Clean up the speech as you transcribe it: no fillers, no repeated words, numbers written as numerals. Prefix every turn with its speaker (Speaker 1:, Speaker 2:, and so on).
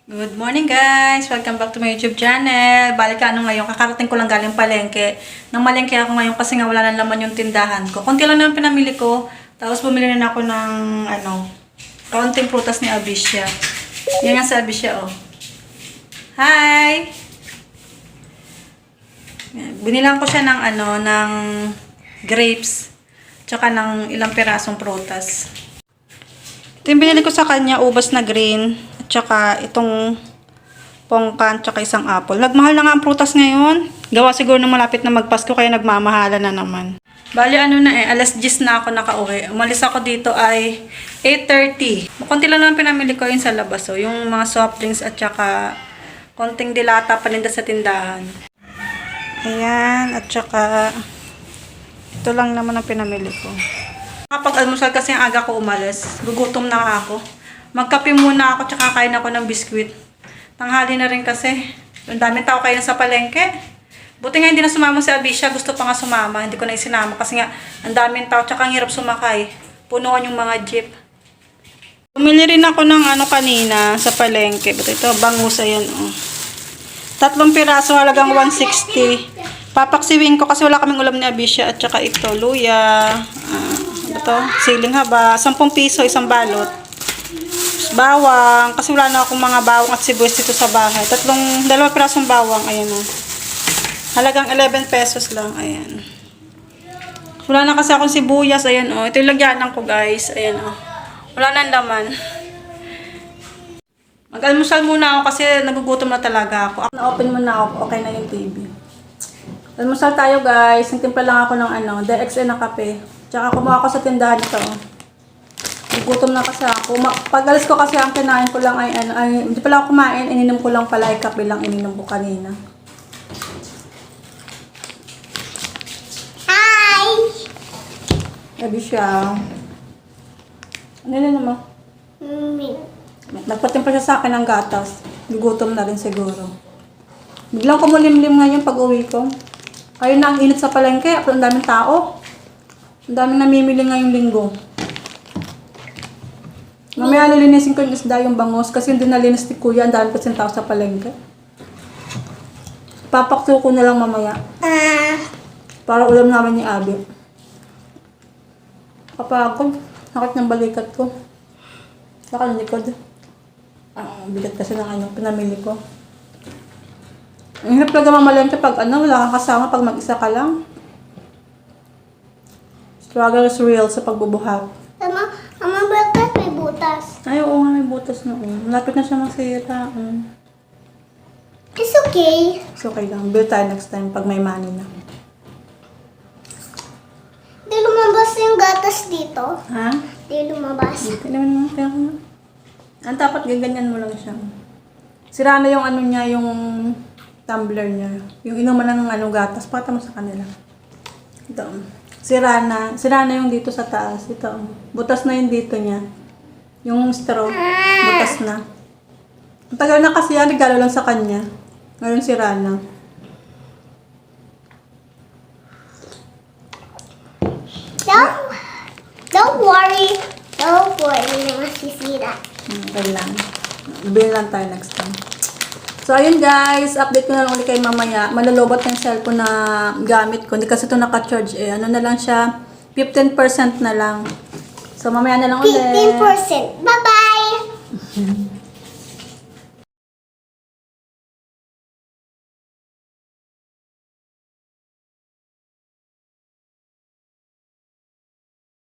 Speaker 1: Good morning guys! Welcome back to my YouTube channel. Balik ano ngayon, kakarating ko lang galing palengke. Nang malengke ako ngayon kasi nga wala na laman yung tindahan ko. Konti lang naman pinamili ko. Tapos bumili na ako ng kaunting prutas ni Abisha. Yan nga sa Abisha oh. Hi! Binilang ko siya ng ng grapes. Tsaka ng ilang pirasong prutas. Ito yung binili ko sa kanya, ubas na green. Tsaka itong pongkan, tsaka isang apple. Nagmahal na nga ang prutas ngayon. Gawa siguro na malapit na magpasko kaya nagmamahala na naman. Bali alas 10 na ako nakauwi. Umalis ako dito ay 8:30. Konti lang naman pinamili ko yun sa labas. So, yung mga soft drinks at tsaka konting dilata paninda sa tindahan. Ayan, at tsaka ito lang naman ang pinamili ko. Kapag almusal kasi ang aga ko umalis, gugutom na ako. Magkape muna ako, tsaka kain ako ng biskwit. Tanghali na rin kasi. Ang daming tao kayo sa palengke. Buti nga hindi na sumama si Abisha. Gusto pa nga sumama. Hindi ko na isinama kasi nga ang daming tao, tsaka ang hirap sumakay. Punuan yung mga jeep. Bumili rin ako ng kanina sa palengke. But ito, bangus, ayan oh. 3 piraso, halagang 160. Papaksiwin ko kasi wala kaming ulam ni Abisha. At tsaka ito, luya. Ito, siling haba. 10 piso, isang balot. Bawang, kasi wala na akong mga bawang at sibuyas dito sa bahay. 2 pirasong bawang, ayan o. Halagang 11 pesos lang, ayan. Wala na kasi akong sibuyas, ayan o. Ito yung lagyanan ko guys, ayan o. Wala nang laman. Mag-almusal muna ako kasi nagugutom na talaga ako. Na-open muna ako, okay na yung TV. Almusal tayo guys, nagtimpla lang ako ng DXN na kape. Tsaka kumuha ako sa tindahan ito o. Gutom na kasi ako. Pag-alis ko kasi ang kinain ko lang ay hindi pala ako kumain, ininom ko lang pala ay kape lang ininom ko kanina.
Speaker 2: Hi!
Speaker 1: Sabi siya. Ano na naman? Nagpatimpla siya sa akin ng gatas. Gugutom na rin siguro. Biglang kumulimlim ngayon pag uwi ko. Ayun na ang init sa palengke. Ang daming tao. Ang daming namimili ngayong linggo. Mamaya nilinisin ko yung isda, yung bangus, kasi hindi nalinis ni Kuya, ang dami kasi tao sa palengke. Papakso ko na lang mamaya. Para ulam namin ni Abi. Kapagod, sakit ng balikat ko. Saka ng likod. Bigat kasi ng pinamili ko. Ang hirap talaga mamalengke pag wala kang kasama, pag mag-isa ka lang. Struggle is real sa pagbubuhat.
Speaker 2: Ama, bakit may butas?
Speaker 1: Ay, oo nga, may butas na. Malapit na siya masira.
Speaker 2: It's okay.
Speaker 1: It's okay lang. Bill tayo next time pag may money na.
Speaker 2: Di lumabas yung gatas dito.
Speaker 1: Ha?
Speaker 2: Di lumabas.
Speaker 1: Hindi naman kaya ko na. Ang dapat gaganyan mo lang siya. Sira na yung niya, yung tumbler niya. Yung inuman na ng gatas. Pata mo sa kanila. Ito. Sira na yung dito sa taas. Ito. Butas na yung dito niya. Yung straw. Butas na. Ang tagal na kasi yan. Regalo lang sa kanya. Ngayon sira na.
Speaker 2: Don't worry. Don't worry na masisira.
Speaker 1: Okay lang. Bili lang tayo next time. So, ayun guys. Update ko na lang ulit kayo mamaya. Malalobot yung cellphone na gamit ko. Hindi kasi ito naka-charge eh. Ano na lang siya? 15% na lang. So, mamaya na lang ulit.
Speaker 2: 15%. Bye-bye!